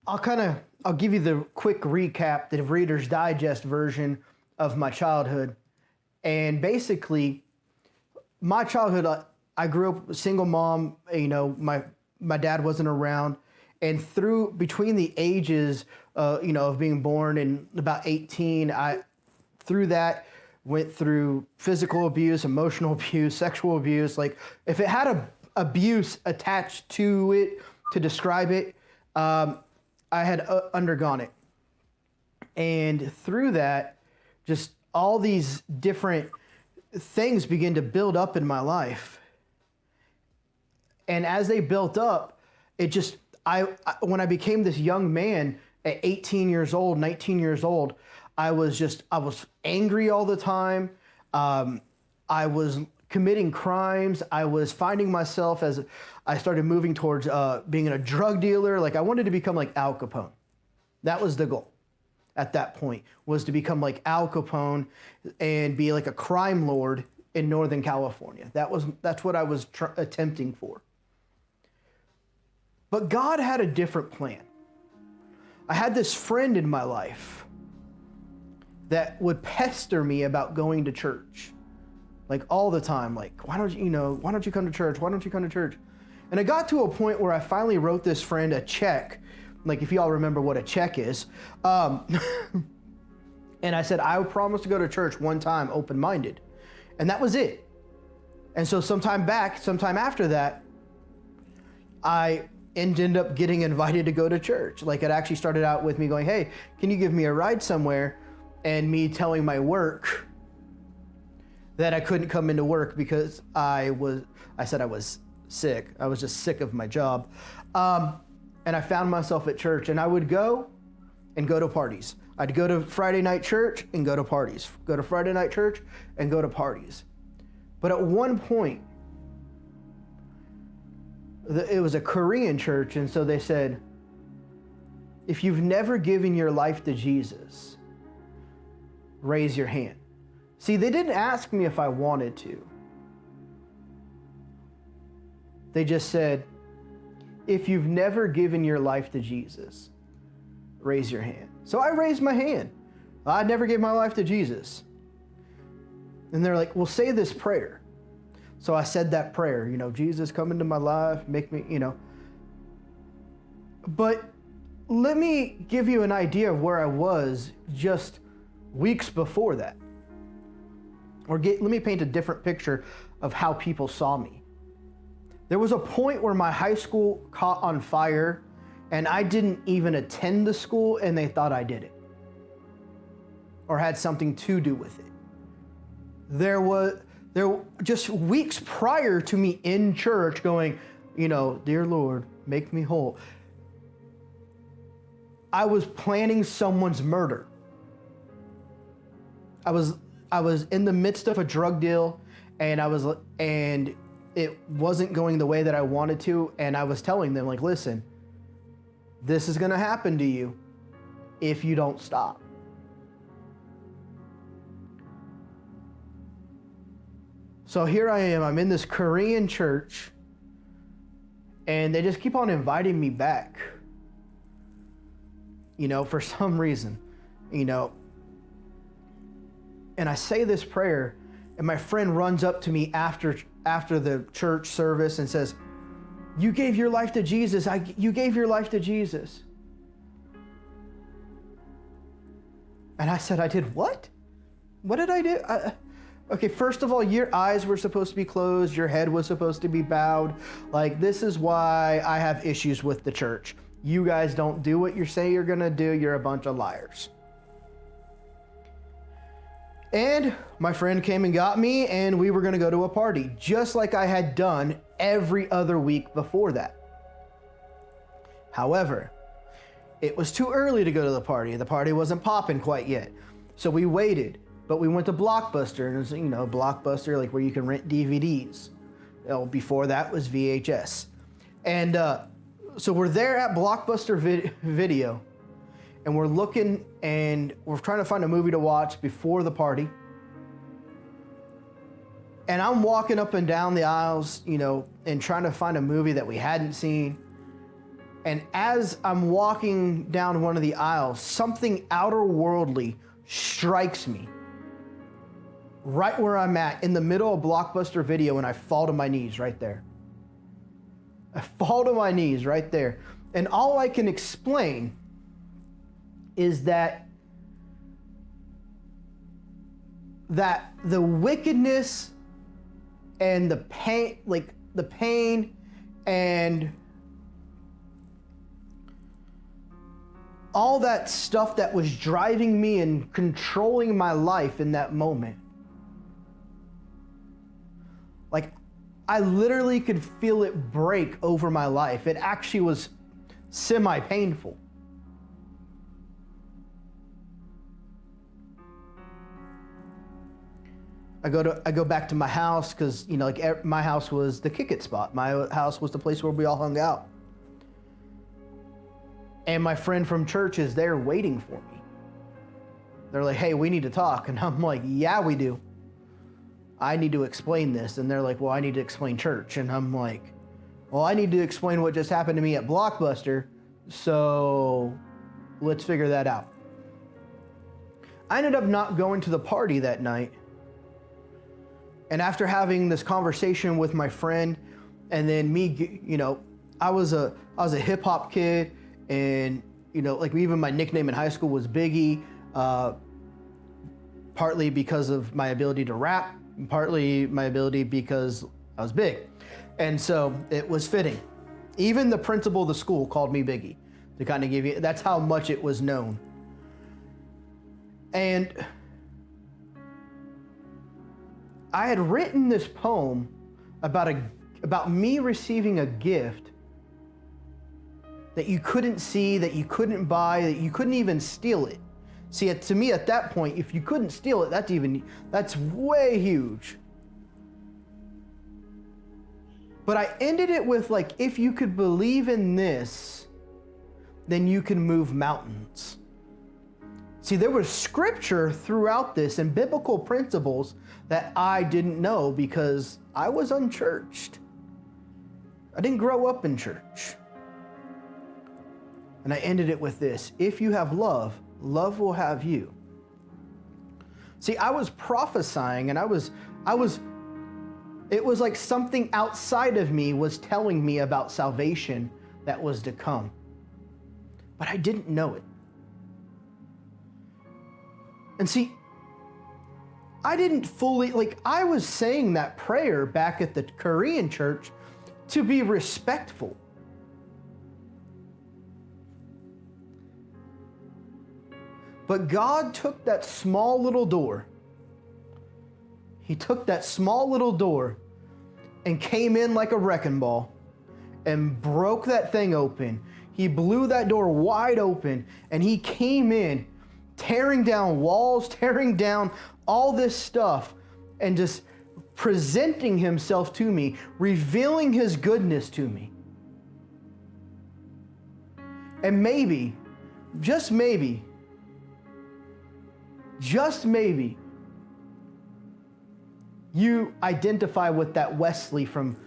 I'll give you the quick recap, the Reader's Digest version of my childhood. And basically, my childhood, I grew up with a single mom. My dad wasn't around, and between the ages, of being born and about 18, through that went through physical abuse, emotional abuse, sexual abuse. Like if it had a abuse attached to it to describe it, I had undergone it, and through that, just all these different things began to build up in my life. And as they built up, when I became this young man at 18 years old, 19 years old, I was angry all the time. I was committing crimes. I was finding myself as I started moving towards being a drug dealer. Like I wanted to become like Al Capone. That was the goal at that point, was to become like Al Capone and be like a crime lord in Northern California. That's what I was attempting for. But God had a different plan. I had this friend in my life that would pester me about going to church, like all the time. Like, why don't you come to church? Why don't you come to church? And it got to a point where I finally wrote this friend a check. Like, if y'all remember what a check is. And I said, I would promise to go to church one time, open-minded. And that was it. And so sometime after that, I ended up getting invited to go to church. Like, it actually started out with me going, hey, can you give me a ride somewhere? And me telling my work that I couldn't come into work because I said I was sick. I was just sick of my job. And I found myself at church, and I would go to parties. I'd go to Friday night church and go to parties. Go to Friday night church and go to parties. But at one point, it was a Korean church, and so they said, if you've never given your life to Jesus, raise your hand. See, they didn't ask me if I wanted to. They just said, if you've never given your life to Jesus, raise your hand. So I raised my hand. I never gave my life to Jesus. And they're like, well, say this prayer. So I said that prayer, Jesus, come into my life, make me, But let me give you an idea of where I was just weeks before that. Let me paint a different picture of how people saw me. There was a point where my high school caught on fire and I didn't even attend the school and they thought I did it or had something to do with it. There were just weeks prior to me in church going, dear Lord, make me whole. I was planning someone's murder. I was in the midst of a drug deal and it wasn't going the way that I wanted to. And I was telling them, like, listen, this is going to happen to you if you don't stop. So here I am, I'm in this Korean church and they just keep on inviting me back, for some reason, and I say this prayer and my friend runs up to me after the church service and says, you gave your life to Jesus. You gave your life to Jesus. And I said, I did what? What did I do? Okay, first of all, your eyes were supposed to be closed. Your head was supposed to be bowed. Like, this is why I have issues with the church. You guys don't do what you say you're going to do. You're a bunch of liars. And my friend came and got me, and we were going to go to a party, just like I had done every other week before that. However, it was too early to go to the party. The party wasn't popping quite yet. So we waited, but we went to Blockbuster, and it was, Blockbuster, like where you can rent DVDs. Before that was VHS. And so we're there at Blockbuster Video, and we're looking and we're trying to find a movie to watch before the party. And I'm walking up and down the aisles, and trying to find a movie that we hadn't seen. And as I'm walking down one of the aisles, something outer-worldly strikes me right where I'm at in the middle of Blockbuster Video, and I fall to my knees right there. I fall to my knees right there. And all I can explain is that the wickedness and the pain, like the pain and all that stuff that was driving me and controlling my life in that moment. Like, I literally could feel it break over my life. It actually was semi-painful. I go back to my house because, you know, like my house was the kick it spot. My house was the place where we all hung out. And my friend from church is there waiting for me. They're like, hey, we need to talk. And I'm like, yeah, we do. I need to explain this. And they're like, well, I need to explain church. And I'm like, well, I need to explain what just happened to me at Blockbuster. So let's figure that out. I ended up not going to the party that night. And after having this conversation with my friend, and then me, you know, I was a hip hop kid, and, you know, like even my nickname in high school was Biggie, partly because of my ability to rap, partly my ability because I was big. And so it was fitting. Even the principal of the school called me Biggie to kind of give you, that's how much it was known. And I had written this poem about me receiving a gift that you couldn't see, that you couldn't buy, that you couldn't even steal it. See, to me at that point, if you couldn't steal it, that's way huge. But I ended it with like, if you could believe in this, then you can move mountains. See, there was scripture throughout this and biblical principles that I didn't know because I was unchurched. I didn't grow up in church. And I ended it with this: if you have love, love will have you. See, I was prophesying, and it was like something outside of me was telling me about salvation that was to come. But I didn't know it. And see, I didn't fully, like, I was saying that prayer back at the Korean church to be respectful. But God took that small little door. He took that small little door and came in like a wrecking ball and broke that thing open. He blew that door wide open, and he came in tearing down walls, tearing down all this stuff, and just presenting himself to me, revealing his goodness to me. And maybe, just maybe, you identify with that Westley from,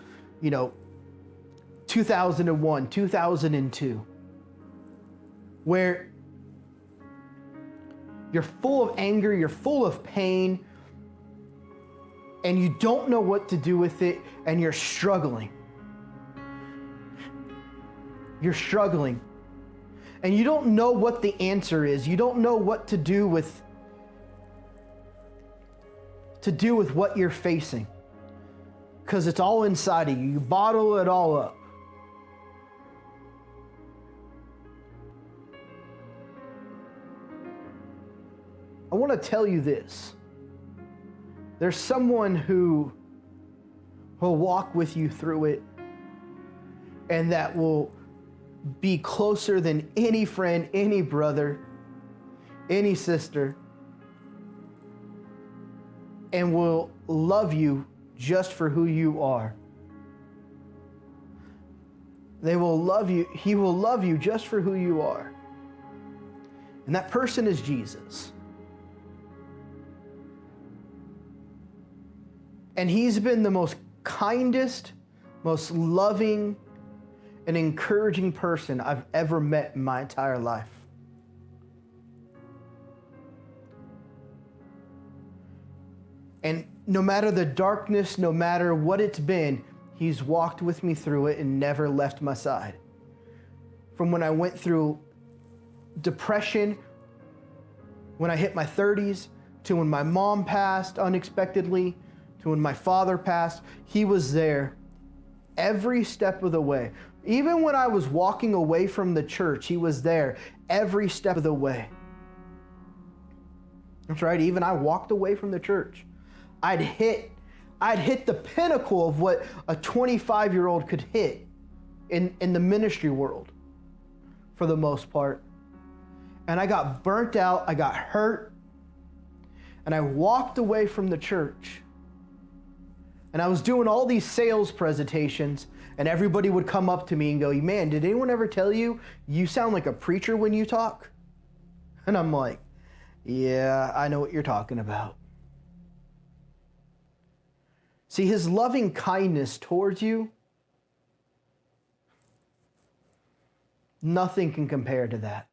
2001, 2002, where you're full of anger, you're full of pain, and you don't know what to do with it, and you're struggling. You're struggling. And you don't know what the answer is. You don't know what to do with what you're facing, because it's all inside of you. You bottle it all up. I want to tell you this. There's someone who will walk with you through it, and that will be closer than any friend, any brother, any sister, and will love you just for who you are. They will love you. He will love you just for who you are. And that person is Jesus. And he's been the most kindest, most loving, an encouraging person I've ever met in my entire life. And no matter the darkness, no matter what it's been, he's walked with me through it and never left my side. From when I went through depression, when I hit my 30s, to when my mom passed unexpectedly, to when my father passed, he was there every step of the way. Even when I was walking away from the church, he was there every step of the way. That's right, even I walked away from the church. I'd hit the pinnacle of what a 25-year-old could hit in the ministry world for the most part. And I got burnt out, I got hurt, and I walked away from the church. And I was doing all these sales presentations, and everybody would come up to me and go, man, did anyone ever tell you you sound like a preacher when you talk? And I'm like, yeah, I know what you're talking about. See, his loving kindness towards you, nothing can compare to that.